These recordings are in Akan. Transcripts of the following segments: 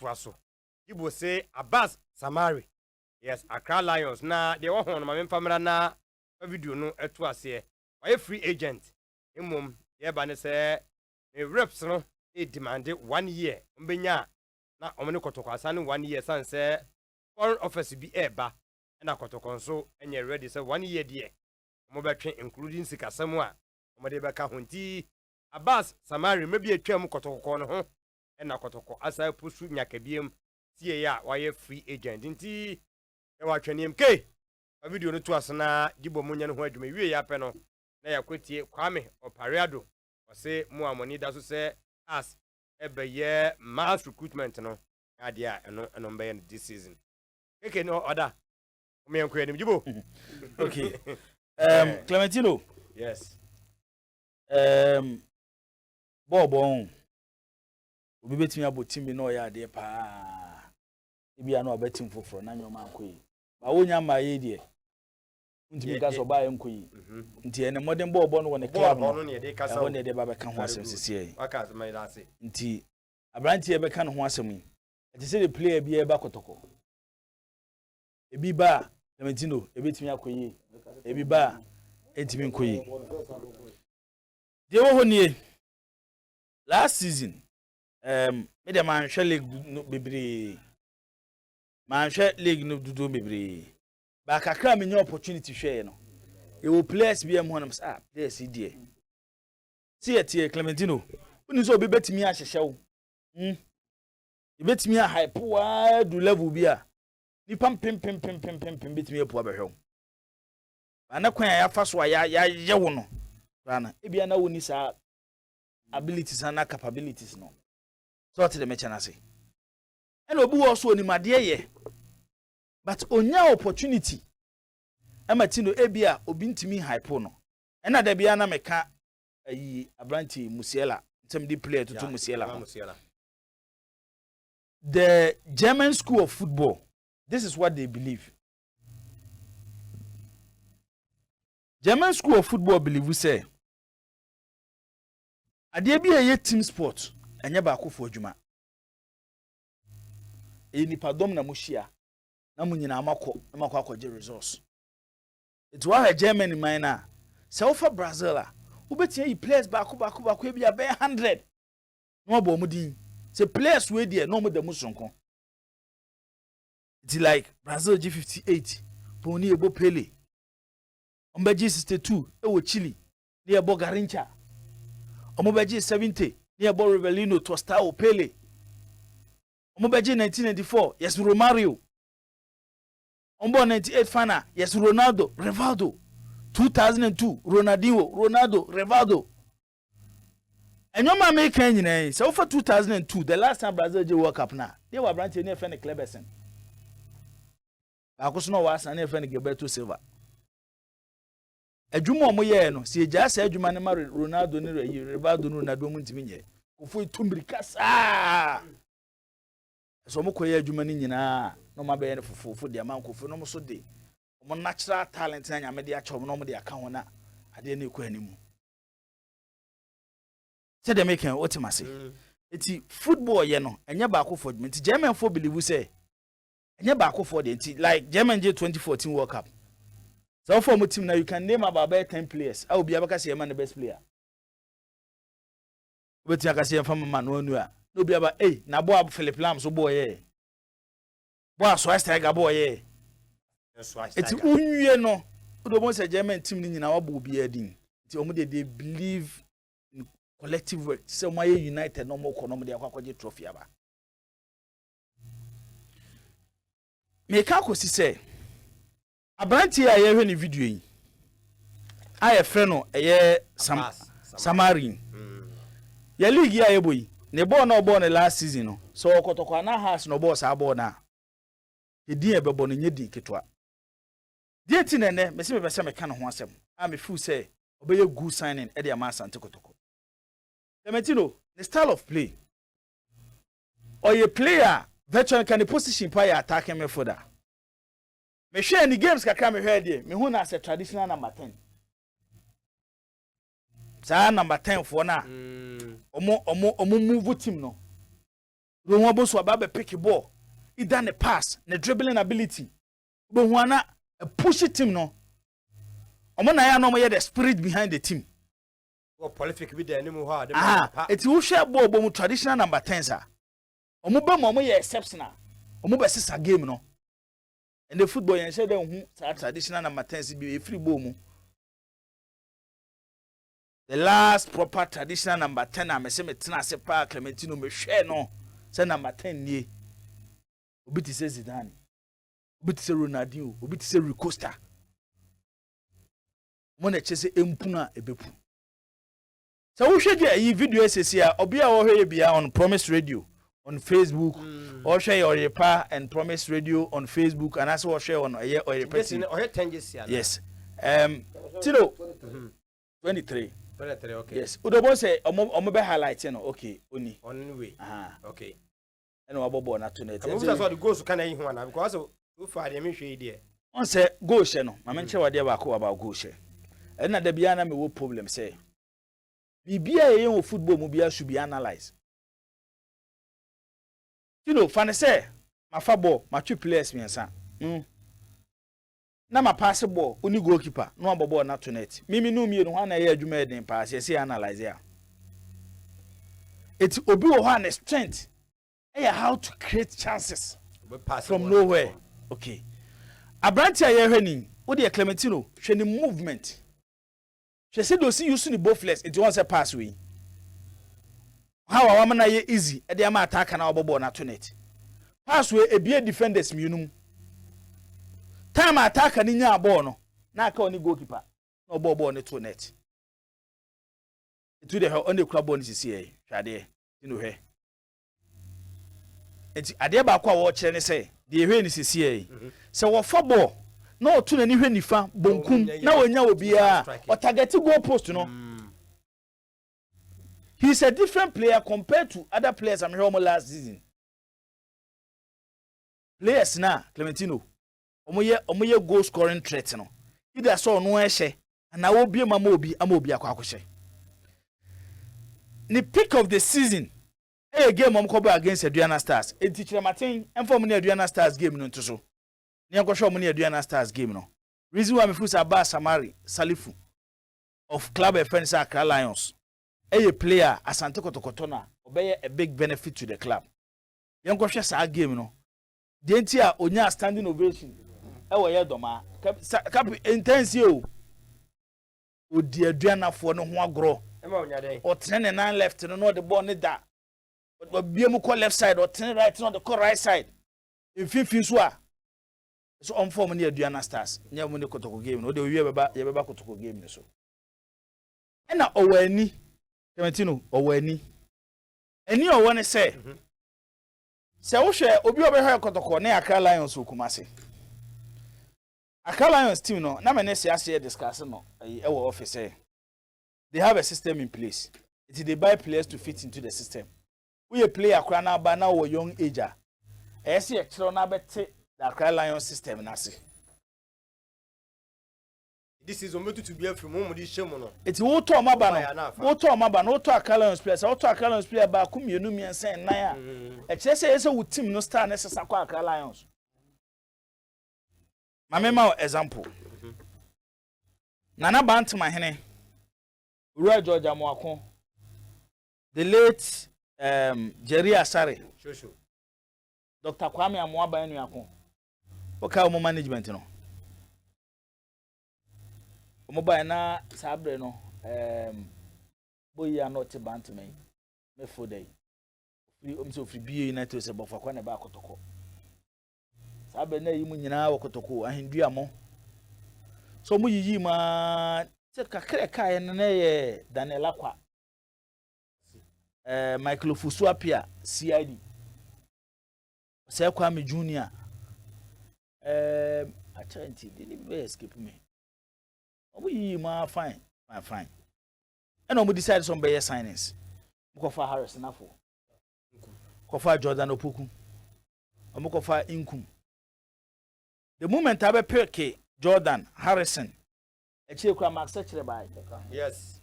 etoaso Ibo say Abass Samari yes Accra Lions na de wo hono ma memfamra na video no etoase why free agent emom ye ba ne say reps no e demand 1 year mbenya na omne Kotoko Asane 1 year san say foreign office bi eba na Kotoko nso enye ready say 1 year die mo betwe including sikasem a mo de beka honti Abass Samari mebi atwam Kotoko no ho na Kotoko asa pusu nyakabiem tie ya why free agent nti e wa twanem ke video no to asana gibo munya no ho adwuma wie ya pe no na yakwetie Kwame Opariado ose mu amoni da so se as ebeye mass recruitment no adia eno mbe this season keke no order me yanko yanim gibo okay Clementino yes Bobo obi betimi abotim bi no ya de pa ibia no obetim foforo na nyoma ankoyi ba wonya ma ye de ntimi ka so ba ankoyi nti ene modern bobo no wona club no ne de kasa wona de ba be ka ho asem sisi aka ma ida se nti abranti e be ka no ho asem yi ati se the player bi e ba Kotoko ebi ba Clementino ebetimi akoyi ebi ba entimi nkoyi de wo ho nie last season me de man hwe league no bebre man hwe league no dudu bebre ba kakra me nya opportunity hwe no e wo players bi am honam sa players die see etie Clementino uni so obi betimi a hyehyew e betimi a hype wa du level bi a ni pam pem betimi a po abehwe ana kwan ya fa so ya yewo no bana e bia na woni sa abilities and capabilities no so what the mention say and obi wo so ni made ye but onya opportunity amatino ebia obi ntimi hype no ena da bia na meka ayi abranti Musiala ntem di player to Musiala the German school of football, this is what they believe. German school of football believe we say ade bia ye team sport anya ba akofo adwuma nipa dom na muhia na munyina amakọ akọje resource it was Germany minor South Brazil who betia yi players back e bia be 100 no bo mu din say players we there no mo da musonko it's like Brazil G58 Poni ebo Pele Ombeji 62 ewo Chile ne ebo Garincha Omobeji 70 ne ebo Rivelino Tostao Pele Omobeji 1994 yes Romario Ombo 98 Fana yes Ronaldo Rivaldo 2002 Ronaldo Rivaldo Enyoma make nyina so for 2002 the last time Brazil did World Cup na they were branch near Fene Kleberson akoso no wa Asane Fene Gilberto Silva adwuma omo ye no se eja sa adwuma ne ma Ronaldo ne Rivaldo no Ronaldo mu ntimi nye kofo itumbirika saa so mo koye adwuma ne nyina no ma be ye fofofo de ma kofo no mo so de mo natural talent na nya me de acha no mo de aka ho na ade na ekọ animu say they make ultimacy eti football ye no enye ba akofo adwuma eti German for believe say enye ba akofo de eti like German J 2014 World Cup. So for my team now, you can name about 10 players. I will be able to say I'm the best player. But you can say from man no be about na boy Philip Lam so boy boy so STRYKER boy it's unye no do mo say German team ni nyina wabo bi adin ti omo they believe in collective work say my united no more no de akwaje trophy aba me ka ko si say Abranti a ye hwe ni video yi a ye frɛ no eye Samari ya league ya ye boyi ne ball na ball ne last season no so Kotoko na house no ball sa ball na edin e bebo no nyedi ketwa die ti nene me se me bese me ka no ho asem a me feel say obeye good signing e de ama Asante Kotoko Clementino the style of play or ye player veteran can the position pa ya attacking me for that. Me share any games kakra me hwe de me hu na as a traditional number 10 sa number 10 for na omo move team no do won bo so aba pick ball either the pass the dribbling ability bo hu ana a push team no omo na ya no mo the spirit behind the team prolific be there anymore ha eti wo hwe ball bo mu traditional number 10 sa omo ba mo ye exceptional omo be sisa game no and the football yen say dem hu traditional number 10 be free ball mu. The last proper traditional number 10 I say me tena se pa Clementino me hwe no say number 10 nie obi ti say Zidane obi ti say Ronaldinho obi ti say Rui Costa mo na che say empuna ebepu so wo hwe dia yi video esesi a obi a wo hwe bia on Promise Radio on Facebook or share your pa and Promise Radio on Facebook and as well share on or your yes Tino 23 okay yes udobo say omo be highlight no okay oni on way okay and obobo na to net so the goals can you hu na because so far dey me hwe dey on say goal she no ma menche wade ba ko about goal she and na da bia na me wo problem say bibia ye yen football mu bia should be analyzed. You know, funny say, my fa ball, my two players me san. Na ma pass ball, only goalkeeper, no ball not to net. Mimi no me no one year adwuma den pass, say analyze here. It's obi wo one strength. How to create chances from nowhere. Okay. Abrantia ye hwani, wo de Clementino, hwani movement. She said those use the both legs, it wants a pass we. How a woman ye easy e dey am attack na obobo na to net pass we e bia defenders mienum time attack ni nya ball no na aka oni goalkeeper na obobo ne to net itu de on the club ball sisi e hwade you hwe enti ade ba kwa wo kire ne say de hwe ni sisi e se wo fo ball na otu na ni hwe nifa bonkum na wonya obi a o target goal post no. He's a different player compared to other players I'm here last season. Players na Clementino, omoye goal scoring threat no. Either so no ehye and na obi amobi akwakoshe. The peak of the season, game omkobo against Aduana Stars. E teacher Martin inform me Aduana Stars game no nto so. Ni ankosho mo ne Aduana Stars game no. Reason why me full Abass Samari Salifu of Club Friends Accra Lions. A player Asante Kotoko na obey a big benefit to the club. Young question sa game no. The entire onya standing ovation. E wo ye doma. Cap intense o. Odi aduana fo no ho agro. E ma onya den. O tene na left no the ball ne da. O biem call left side or tene right no the call right side. In fifin so a. So on form ne aduana Stars. Nya mo ne Kotoko game no. De wie beba ye beba Kotoko game ne so. E na owani Clementino owani eni owani say se wo hwe obi obehwe Kotoko na Accra Lions okumase Accra Lions team no na me ne se discuss no e wo office they have a system in place they buy players to fit into the system we a player Accra na ba na wo young age e se e kiro na bete the Accra Lions system na se. This is ometu to be from home di shemo no. Eti wo to omaba no. Wo to omaba no, wo to Accra Lions player. Wo to Accra Lions player ba ku mienu miensa nan a. E kire say ese wo team no star na sesa kwa Accra Lions. Ma example. Nana Bantama hene. Ura George Amoako. The late Jerry Asare. Shosho. Dr. Kwame Amoaba enu yakon. Oka mo management no. Mobile na sabre no boy ya not Bantama me for day free so free be united se bofa kwa na ba Kotoko sabre na yi mu nyina wa Kotoko ahendua mo so mu yiyi ma se kakre kai na ye Daniel Akwa Michael Fusu apia CID se kwa me junior Achanti did be escape me. We ma fine. And we decide some better signings. Mukofa Harris Nafo. Kofa Jordan Opoku. Mukofa Inkum. The moment I pick Jordan Harrison, a chief Mark Setcher by. Yes.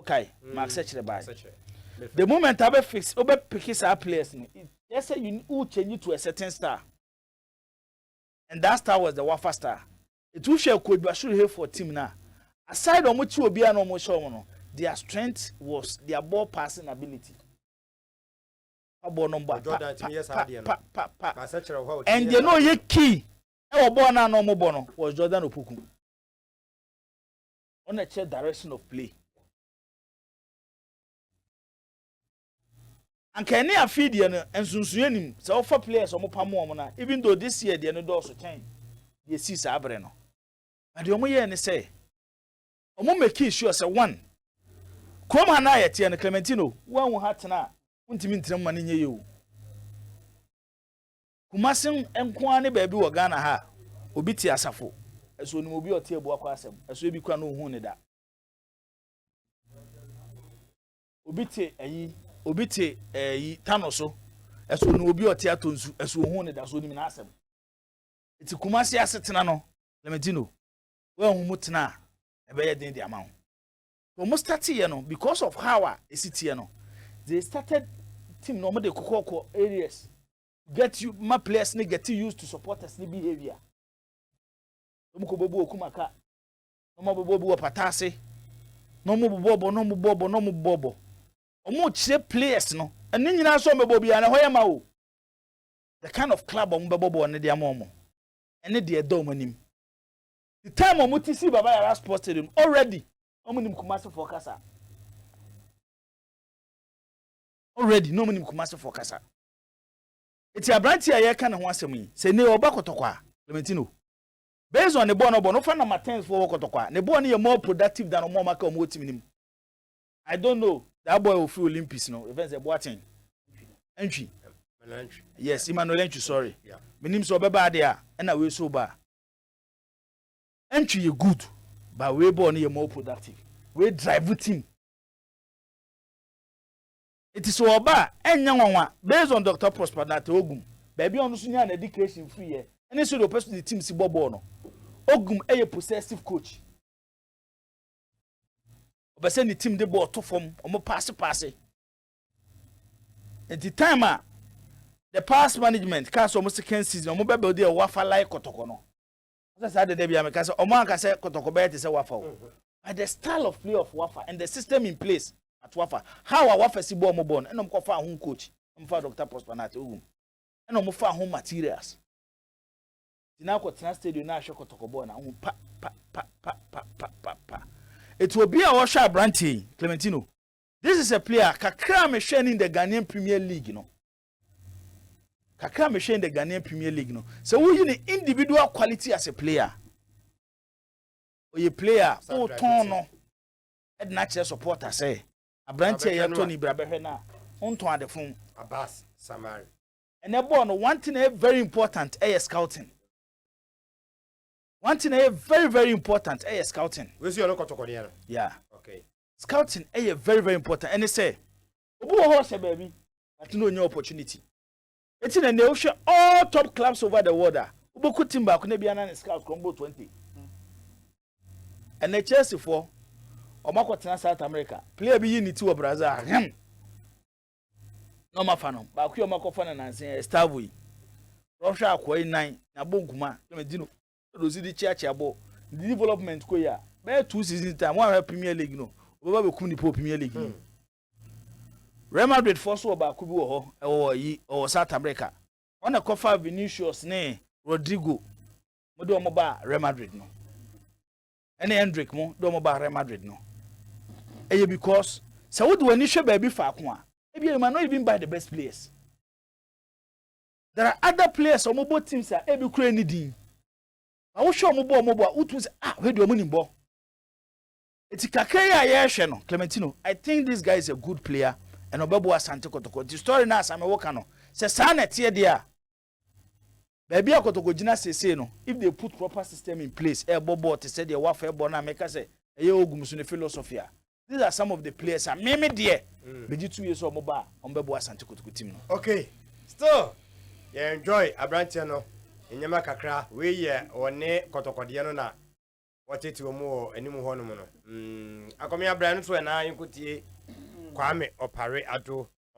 Okay, Mark Setcher by. The moment I fix, obe pick our players. Yes, you will change it to a certain star. And that star was the Wafa star. It will share code but should have for team now. Aside on which will be an almost their strength was their ball passing ability. And you know your key. Our born and normal bono was Jordan Opoku. On a check direction of play. And can you feed you and soon so for players or more even though this year the end also change. You see Sabreno. And the Omoye and say, Omo make sure say one. Come on, I at and Clementino, one will have to now. Won't mean to money you. Kumasin and Kwane baby or Ghana ha. Obiti asafo. As when will be a table of Quasem, as we be quano honeda. Obiti a tanoso, as when will be a teatus, as we honed as we asem. It's a Kumasi assetano, Clementino. Well, Mutna, a better than the amount. Almost 30 years because of how they started team normally Kokoko areas. Get you my players get used to support us behavior. No more Kumaka, no more Bobo Patase, no more Bobo, no more Bobo, no more Bobo. Or more cheap players, no, and then you know some Bobby and Hoyamao. The kind of club on Bobo and the Amomo, and the Dominim. The time of Mutisi Baba has posted him already. Omunim Kumasi for Kasa. Already, no monim Kumasi for Kasa. It's a branch here can once a me. Say no Bakotokwa, Clementino. Based on the bono, no fan of my tens for Okotokwa. The boy is more productive than a more Maka motim. I don't know. That boy will feel Olympics, no. Events a boating. Entry. Yes, Emmanuel Entry, sorry. Yeah. My name's Obeba there, and I will so bad. Entry you good, but we born here more productive. We drive with him. It is so bad, and young one based on Dr. Prosper that Ogum. Baby on the education free here, and this is the person the team si bobono. Ogum a possessive coach. But send the team the ball to form or pass. At the time, the past management cast almost second season, or mobile deal wafa like Kotokono. That's how the Debbie America said, Oman say Kotoko is a wafa. But the style of play of Wafa and the system in place at Wafa, how a Wafa Sibo Mobon, and I'm home coach, I'm for Dr. Prosperity, and I'm for home materials. The now got translated now, Shokotokobona, pa. It will be our sharp branty, Clementino. This is a player, Kakra machine in the Ghanaian Premier League, you know. Kakra machine in the Ghanaian Premier League, no. So we need individual quality as a player. Or a player, oh, tono. Head natural supporter say. A branch here, Tony Brabehena, on to the phone. Abass Samari. And a born one thing very important, scouting. One thing very, very important, scouting. Where's your local? Yeah. Okay. Scouting very, very important. And they say, Obu horse, baby, but no new opportunity. It's in the ocean, all top clubs over the water. Ubo Kutimba could be an scout combo 20. And the Chelsea for Omako South America. Player be unit to a Brazil. No mafano, but Kyo Makofan and say Starboy. Russia Quay 9, Nabunguma, Medino, Rosidi Church abo. The development Koya. By 2 seasons time, one Premier League no. Over Kuni Premier League. Real Madrid first about Kubu or South America. On a cover Vinicius ne Rodrigo. Modo Moba Real Madrid no. Any Hendrick mo do Moba Real Madrid no. Because so what do we need baby for Akwa? Maybe you might not even buy the best players. There are other players on mobile teams that every crazy need. I will show mobile who was where do you money ball? It's Kakaya Yasheno, Clementino. I think this guy is a good player. And Obabu Asante Kotoko. The story now, I'm a worker. Say, son, it's here, dear. Baby, I got to go. Jina say no. If they put proper system in place, air bobo to say the warfare bona make us say, "Ayogumsune philosophy." These are some of the players. I meme dear. Be 2 years or mobile on Babu Asante Kotoko team. Okay, still, you enjoy Abrantiano in Yamakakra. We ye or ne Kotoko Diano na. What it to more any more honomono. I come here, Brand, so and I could Kwame Opare Ado